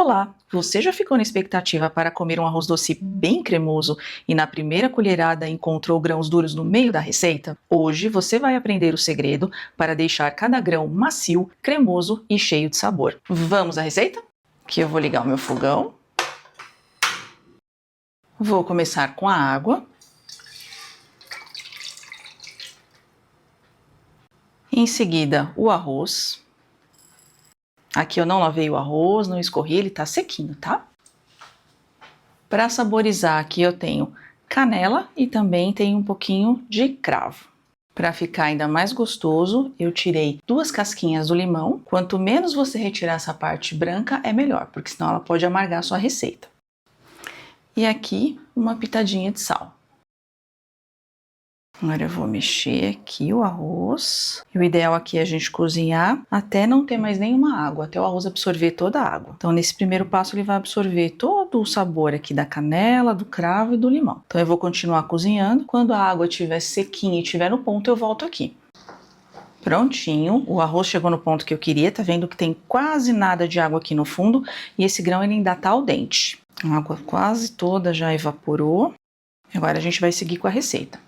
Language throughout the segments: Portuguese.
Olá, você já ficou na expectativa para comer um arroz doce bem cremoso e na primeira colherada encontrou grãos duros no meio da receita? Hoje você vai aprender o segredo para deixar cada grão macio, cremoso e cheio de sabor. Vamos à receita? Aqui eu vou ligar o meu fogão. Vou começar com a água. Em seguida, o arroz. Aqui eu não lavei o arroz, não escorri, ele tá sequinho, tá? Para saborizar, aqui eu tenho canela e também tenho um pouquinho de cravo. Para ficar ainda mais gostoso, eu tirei 2 casquinhas do limão. Quanto menos você retirar essa parte branca, é melhor, porque senão ela pode amargar a sua receita. E aqui, uma pitadinha de sal. Agora eu vou mexer aqui o arroz. E o ideal aqui é a gente cozinhar até não ter mais nenhuma água, até o arroz absorver toda a água. Então, nesse primeiro passo, ele vai absorver todo o sabor aqui da canela, do cravo e do limão. Então, eu vou continuar cozinhando. Quando a água estiver sequinha e estiver no ponto, eu volto aqui. Prontinho, o arroz chegou no ponto que eu queria. Tá vendo que tem quase nada de água aqui no fundo e esse grão ele ainda tá al dente. A água quase toda já evaporou. Agora a gente vai seguir com a receita.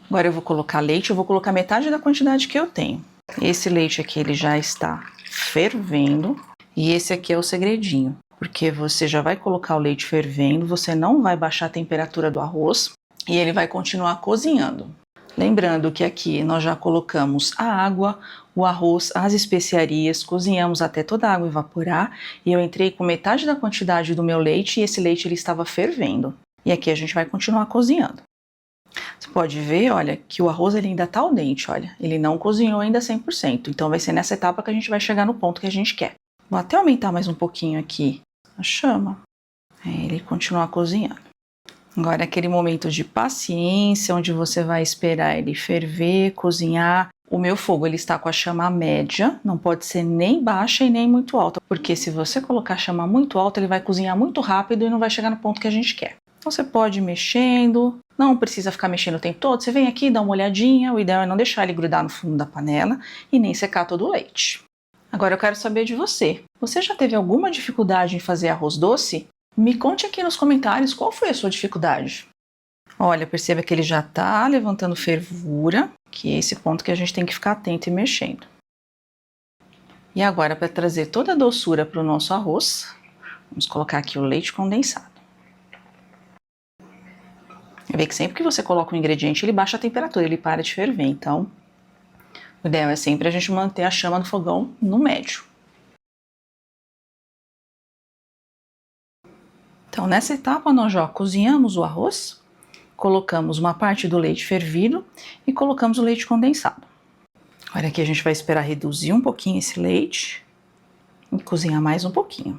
Agora eu vou colocar leite, eu vou colocar metade da quantidade que eu tenho. Esse leite aqui ele já está fervendo e esse aqui é o segredinho, porque você já vai colocar o leite fervendo, você não vai baixar a temperatura do arroz e ele vai continuar cozinhando. Lembrando que aqui nós já colocamos a água, o arroz, as especiarias, cozinhamos até toda a água evaporar e eu entrei com metade da quantidade do meu leite e esse leite ele estava fervendo. E aqui a gente vai continuar cozinhando. Você pode ver, olha, que o arroz ele ainda tá al dente, olha. Ele não cozinhou ainda 100%. Então vai ser nessa etapa que a gente vai chegar no ponto que a gente quer. Vou até aumentar mais um pouquinho aqui a chama. Ele continuar cozinhando. Agora é aquele momento de paciência, onde você vai esperar ele ferver, cozinhar. O meu fogo ele está com a chama média, não pode ser nem baixa e nem muito alta. Porque se você colocar a chama muito alta, ele vai cozinhar muito rápido e não vai chegar no ponto que a gente quer. Então você pode ir mexendo, não precisa ficar mexendo o tempo todo, você vem aqui, dá uma olhadinha, o ideal é não deixar ele grudar no fundo da panela e nem secar todo o leite. Agora eu quero saber de você. Você já teve alguma dificuldade em fazer arroz doce? Me conte aqui nos comentários qual foi a sua dificuldade. Olha, perceba que ele já está levantando fervura, que é esse ponto que a gente tem que ficar atento e mexendo. E agora, para trazer toda a doçura para o nosso arroz, vamos colocar aqui o leite condensado. Vê que sempre que você coloca um ingrediente, ele baixa a temperatura, ele para de ferver. Então, o ideal é sempre a gente manter a chama do fogão no médio. Então, nessa etapa, nós já cozinhamos o arroz, colocamos uma parte do leite fervido e colocamos o leite condensado. Agora aqui a gente vai esperar reduzir um pouquinho esse leite e cozinhar mais um pouquinho.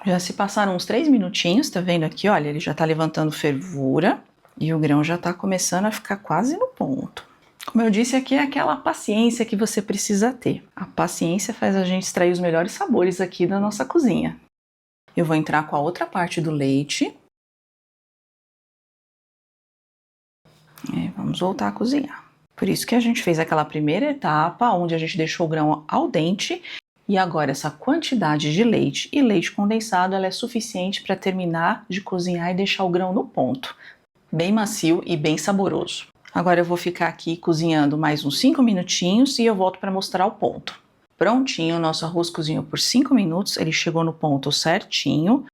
Já se passaram uns 3 minutinhos, tá vendo aqui? Olha, ele já tá levantando fervura e o grão já tá começando a ficar quase no ponto. Como eu disse, aqui é aquela paciência que você precisa ter. A paciência faz a gente extrair os melhores sabores aqui da nossa cozinha. Eu vou entrar com a outra parte do leite. E vamos voltar a cozinhar. Por isso que a gente fez aquela primeira etapa, onde a gente deixou o grão al dente. E agora essa quantidade de leite e leite condensado ela é suficiente para terminar de cozinhar e deixar o grão no ponto. Bem macio e bem saboroso. Agora eu vou ficar aqui cozinhando mais uns 5 minutinhos e eu volto para mostrar o ponto. Prontinho, o nosso arroz cozinhou por 5 minutos, ele chegou no ponto certinho.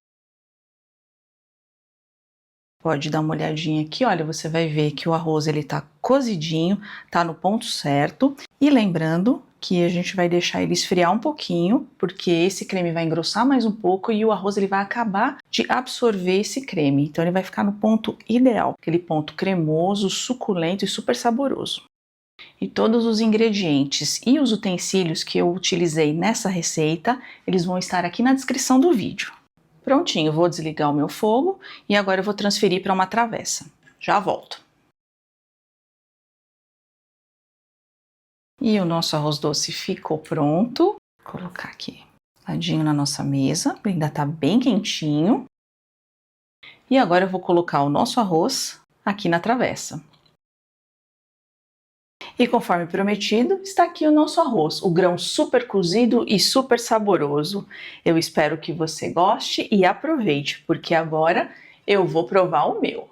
Pode dar uma olhadinha aqui, olha, você vai ver que o arroz ele tá cozidinho, tá no ponto certo. E lembrando que a gente vai deixar ele esfriar um pouquinho, porque esse creme vai engrossar mais um pouco e o arroz ele vai acabar de absorver esse creme. Então ele vai ficar no ponto ideal, aquele ponto cremoso, suculento e super saboroso. E todos os ingredientes e os utensílios que eu utilizei nessa receita, eles vão estar aqui na descrição do vídeo. Prontinho, vou desligar o meu fogo e agora eu vou transferir para uma travessa. Já volto. E o nosso arroz doce ficou pronto. Vou colocar aqui, ladinho na nossa mesa, ainda tá bem quentinho. E agora eu vou colocar o nosso arroz aqui na travessa. E conforme prometido, está aqui o nosso arroz, o grão super cozido e super saboroso. Eu espero que você goste e aproveite, porque agora eu vou provar o meu.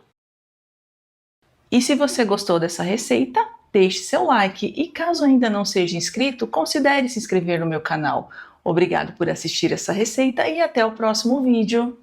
E se você gostou dessa receita, deixe seu like e caso ainda não seja inscrito, considere se inscrever no meu canal. Obrigado por assistir essa receita e até o próximo vídeo.